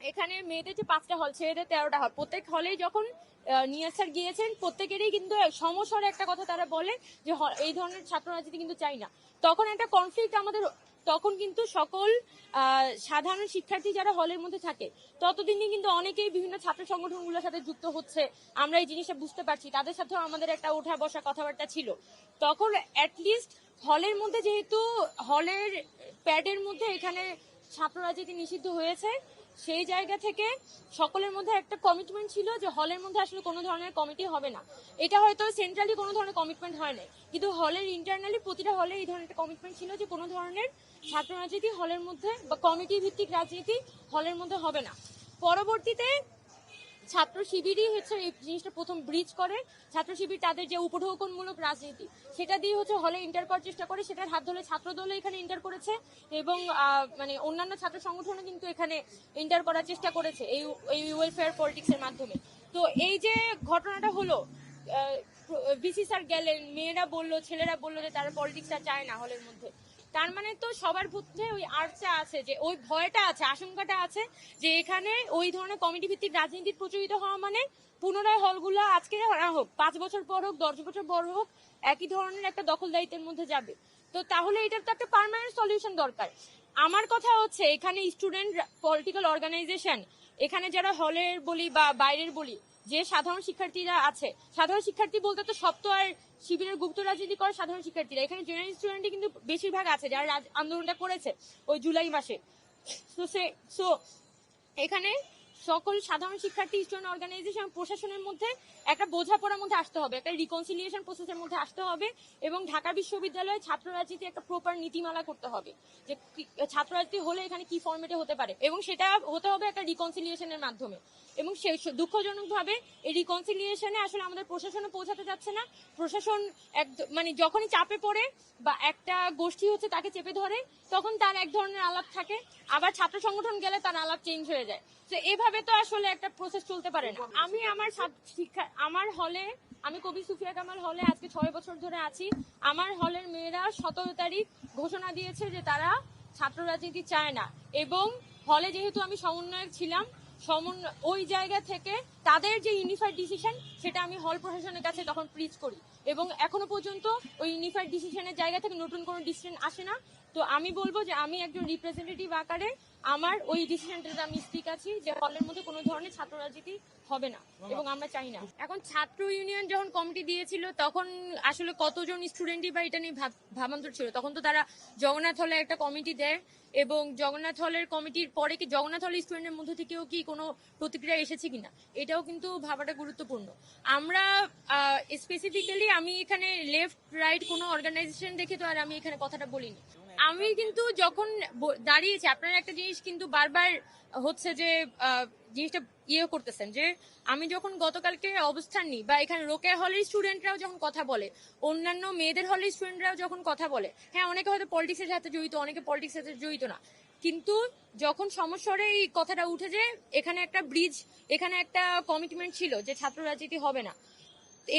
এখানে মেয়েদের যে 5টা হল, ছেলেদের 13টা হল, প্রত্যেক হলেই যখন নিয়াজ স্যার গিয়েছেন প্রত্যেকেরই কিন্তু সমস্যার একটা কথা তারা বলে যে এই ধরনের ছাত্র রাজনীতি কিন্তু চাই না। তখন একটা কনফ্লিক্ট আমাদের, তখন কিন্তু সকল সাধারণ শিক্ষার্থী যারা হলের মধ্যে থাকে ততদিনই কিন্তু অনেকেই বিভিন্ন ছাত্র সংগঠনগুলোর সাথে যুক্ত হচ্ছে, আমরা এই জিনিসটা বুঝতে পারছি, তাদের সাথেও আমাদের একটা ওঠা বসা কথাবার্তা ছিল। তখন অ্যাটলিস্ট হলের মধ্যে, যেহেতু হলের প্যাডের মধ্যে এখানে ছাত্র রাজনীতি নিষিদ্ধ হয়েছে, সেই জায়গা থেকে সকলের মধ্যে একটা কমিটমেন্ট ছিল যে হলের মধ্যে আসলে কোনো ধরনের কমিটি হবে না। এটা হয়তো সেন্ট্রালি কোনো ধরনের কমিটমেন্ট হয় না, কিন্তু হলের ইন্টারনালি প্রতিটা হলে এই ধরনের একটা কমিটমেন্ট ছিল যে কোনো ধরনের ছাত্র রাজনীতি হলের মধ্যে বা কমিটি ভিত্তিক রাজনীতি হলের মধ্যে হবে না। পরবর্তীতে ছাত্র শিবিরই হচ্ছে এই জিনিসটা প্রথম ব্রিজ করে। ছাত্র শিবির তাদের যে উপঢৌকনমূলক রাজনীতি সেটা দিয়ে হচ্ছে হলে এন্টার করার চেষ্টা করে, সেটার হাত ধরে ছাত্র দল এখানে এন্টার করেছে এবং মানে অন্যান্য ছাত্র সংগঠনও কিন্তু এখানে এন্টার করার চেষ্টা করেছে এই ওয়েলফেয়ার পলিটিক্সের মাধ্যমে। তো এই যে ঘটনাটা হলো, ভিসি স্যার গেলেন, মেয়েরা বললো, ছেলেরা বললো যে তারা পলিটিক্সটা চায় না হলের মধ্যে। তার মানে তো সবার মধ্যে ওই আর্টটা আছে, যে ওই ভয়টা আছে, আশঙ্কাটা আছে যে এখানে ওই ধরনের কমিটি ভিত্তিক রাজনীতির প্রচলিত হওয়া মানে পুনরায় হলগুলো আজকে হোক, 5 বছর পর হোক, 10 বছর পর হোক, একই ধরনের একটা দখলদারিত্বের মধ্যে যাবে। তো তাহলে এটার তো একটা পার্মানেন্ট সলিউশন দরকার। আমার কথা হচ্ছে এখানে স্টুডেন্ট পলিটিক্যাল অর্গানাইজেশন, এখানে যারা হলের বলি বা বাইরের বলি, যে সাধারণ শিক্ষার্থীরা আছে, সাধারণ শিক্ষার্থী বলতে তো সব তো আর শিবিরের গুপ্ত রাজনীতি করে সাধারণ শিক্ষার্থীরা, এখানে জেনারেল স্টুডেন্টই কিন্তু বেশিরভাগ আছে যারা আন্দোলনটা করেছে ওই জুলাই মাসে। সো এখানে সকল সাধারণ শিক্ষার্থী, স্টুডেন্ট অর্গানাইজেশন, প্রশাসনের মধ্যে একটা বোঝাপড়ার মধ্যে আসতে হবে, একটা রিকনসিলিয়েশন প্রসেসের মধ্যে আসতে হবে এবং ঢাকা বিশ্ববিদ্যালয়ে ছাত্র রাজনীতি একটা প্রপার নীতিমালা করতে হবে যে ছাত্র রাজনীতি হলে এখানে কি ফরম্যাটে হতে পারে, এবং সেটা হতে হবে একটা রিকনসিলিয়েশনের মাধ্যমে। এবং দুঃখজনকভাবে এই রিকনসিলিয়েশনে আসলে আমাদের প্রশাসনে পৌঁছাতে যাচ্ছে না। প্রশাসন মানে যখনই চাপে পড়ে বা একটা গোষ্ঠী হচ্ছে তাকে চেপে ধরে, তখন তার এক ধরনের আলাপ থাকে, আবার ছাত্র সংগঠন গেলে তার আলাপ চেঞ্জ হয়ে যায়। তো এভাবে তো আসলে একটা প্রসেস চলতে পারে না। আমি আমার হলে, আমি কবি সুফিয়া কামাল হলে আজকে 6 বছর ধরে আছি। আমার হলের মেয়েরা 17 তারিখ ঘোষণা দিয়েছে যে তারা ছাত্র রাজনীতি চায় না, এবং হলে যেহেতু আমি সমন্বয়ক ছিলাম, ওই জায়গা থেকে তাদের যে ইউনিফাইড ডিসিশন সেটা আমি হল প্রশাসনের কাছে তখন প্রিচ করি, এবং এখনো পর্যন্ত ওই ইউনিফাইড ডিসিশনের জায়গা থেকে নতুন কোনো ডিসিশন আসে না। তো আমি বলবো যে আমি একজন রিপ্রেজেন্টেটিভ আকারে আমার ওই ডিসিশনটাতে আমি স্টিক আছি যে হলের মধ্যে কোনো ধরনের ছাত্র রাজনীতি হবে না এবং আমরা চাই না। এখন ছাত্র ইউনিয়ন যখন কমিটি দিয়েছিল তখন আসলে কতজন স্টুডেন্টই বা এটা নিয়ে ভাবান্তর ছিল, তখন তো তারা জগন্নাথ হলে একটা কমিটি দেয় এবং জগন্নাথ হলের কমিটির পরে কি জগন্নাথ হলের স্টুডেন্টের মধ্যে থেকেও কি কোনো প্রতিক্রিয়া এসেছে কিনা এটাও কিন্তু ভাবাটা গুরুত্বপূর্ণ। আমরা স্পেসিফিক্যালি আমি এখানে লেফট রাইট কোনো অর্গানাইজেশন দেখে তো আর আমি এখানে কথাটা বলিনি। আমি কিন্তু যখন দাঁড়িয়েছি, আপনারা একটা জিনিস কিন্তু বারবার হচ্ছে যে জিনিসটা করতেছেন যে আমি যখন গতকালকে অবস্থান নিই বা এখানে রোকেয়া হলের স্টুডেন্টরাও যখন কথা বলে, অন্যান্য মেয়েদের হলের স্টুডেন্টরাও যখন কথা বলে, হ্যাঁ অনেকে হয়তো পলিটিক্সের সাথে জড়িত, অনেকে পলিটিক্সের সাথে জড়িত না, কিন্তু যখন সমস্যারে এই কথাটা উঠে যে এখানে একটা ব্রিজ, এখানে একটা কমিটমেন্ট ছিল যে ছাত্র রাজনীতি হবে না,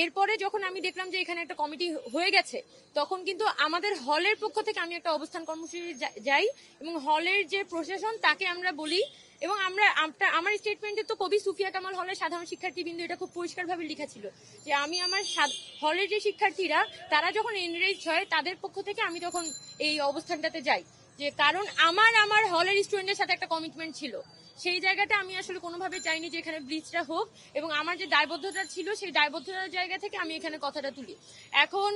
এরপরে যখন আমি দেখলাম যে এখানে একটা কমিটি হয়ে গেছে, তখন কিন্তু আমাদের হলের পক্ষ থেকে আমি একটা অবস্থান কর্মসূচি যাই এবং হলের যে প্রশাসন তাকে আমরা বলি, এবং আমার স্টেটমেন্টে তো কবি সুফিয়া কামাল হলের সাধারণ শিক্ষার্থীবৃন্দ এটা খুব পরিষ্কারভাবে লেখা ছিল যে আমি আমার হলের যে শিক্ষার্থীরা তারা যখন এনরেজ হয় তাদের পক্ষ থেকে আমি তখন এই অবস্থানটাতে যাই, যে কারণ আমার হলের স্টুডেন্টের সাথে একটা কমিটমেন্ট ছিল, সেই জায়গাটা আমি আসলে কোনোভাবে চাইনি যে এখানে ব্রিজটা হোক, এবং আমার যে দায়বদ্ধতা ছিল সেই দায়বদ্ধতার জায়গা থেকে আমি এখানে কথাটা তুলি। এখন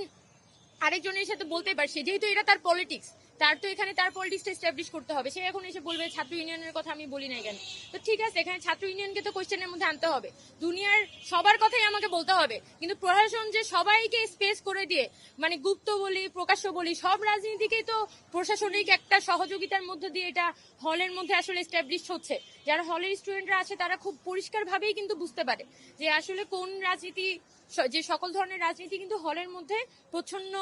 আরেকজনের সাথে বলতে পারছি যেহেতু এটা তার পলিটিক্স, তার তো এখানে তার পলিটিক্সটা এস্টাবলিশ করতে হবে, সে এখন এসে বলবে ছাত্র ইউনিয়নের কথা আমি বলি না কেন। তো ঠিক আছে, এখানে ছাত্র ইউনিয়নকে তো কোশ্চেনের মধ্যে আনতে হবে, দুনিয়ার সবার কথাই আমাকে বলতে হবে, কিন্তু প্রশাসন যে সবাইকে স্পেস করে দিয়ে, মানে গুপ্ত বলি প্রকাশ্য বলি সব রাজনীতিকেই তো প্রশাসনিক একটা সহযোগিতার মধ্যে দিয়ে এটা হলের মধ্যে আসলে এস্টাবলিশ হচ্ছে। যারা হলের স্টুডেন্টরা আছে তারা খুব পরিষ্কার ভাবেই কিন্তু বুঝতে পারে যে আসলে কোন রাজনীতি, যে সকল ধরনের রাজনীতি কিন্তু হলের মধ্যে প্রচ্ছন্ন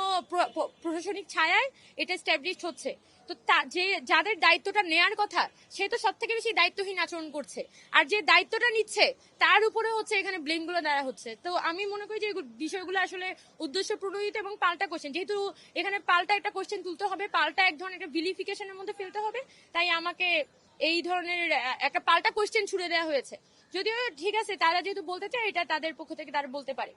প্রশাসনিক ছায়ায় এটা এস্টাবলিশড হচ্ছে। তো যে যাদের দায়িত্বটা নেয়ার কথা সে তো সব থেকে বেশি দায়িত্বহীন আচরণ করছে, আর যে দায়িত্বটা নিচ্ছে তার উপরে হচ্ছে এখানে ব্লেমগুলো দেওয়া হচ্ছে। তো আমি মনে করি যে বিষয়গুলো আসলে উদ্দেশ্য প্রণোদিত এবং পাল্টা কোশ্চেন, যেহেতু এখানে পাল্টা একটা কোশ্চেন তুলতে হবে, পাল্টা এক ধরনের একটা ভিলিফিকেশনের মধ্যে ফেলতে হবে, তাই আমাকে এই ধরনের একটা পাল্টা কোয়েশ্চেন ছুড়ে দেওয়া হয়েছে। যদিও ঠিক আছে, তারা যেহেতু বলতে চায়, এটা তাদের পক্ষ থেকে তারা বলতে পারে।